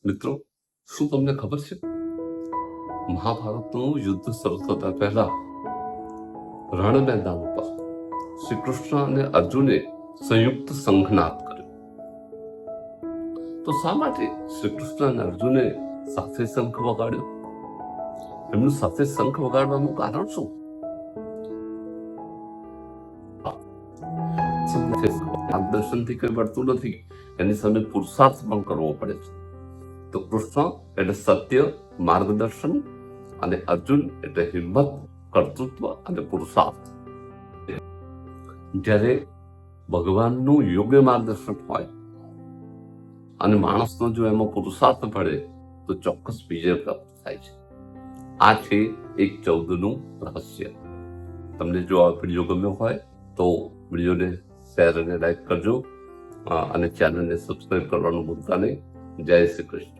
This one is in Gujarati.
મિત્રો, શું તમને ખબર છે મહાભારતનું યુદ્ધ શરૂ થતા પહેલા રણ મેદાન ઉપર શ્રી કૃષ્ણ અને અર્જુને સંયુક્ત સંઘનાદ કર્યો. તો શા માટે શ્રી કૃષ્ણ અને અર્જુને સાથે શંખ વગાડ્યો? એમનું સાથે શંખ વગાડવાનું કારણ શું? દર્શનથી કઈ મળતું નથી, એની સામે પુરુષાર્થ પણ કરવો પડે છે. તો કૃષ્ણ એટલે સત્ય, માર્ગદર્શન, અને અર્જુન એટલે હિંમત, કર્તૃત્વ અને પુરુષાર્થ. જ્યારે ભગવાનનું યોગ્ય માર્ગદર્શન હોય અને માણસનો જો એમાં પુરુષાર્થ પડે તો ચોક્કસ વિજય પ્રાપ્ત થાય છે. આ છે 1:14 રહસ્ય. તમને જો આ વિડીયો ગમ્યો હોય તો વિડીયોને શેર અને લાઈક કરજો અને ચેનલને સબસ્ક્રાઈબ કરવાનું ભૂલતા નહીં. જય શ્રી કૃષ્ણ.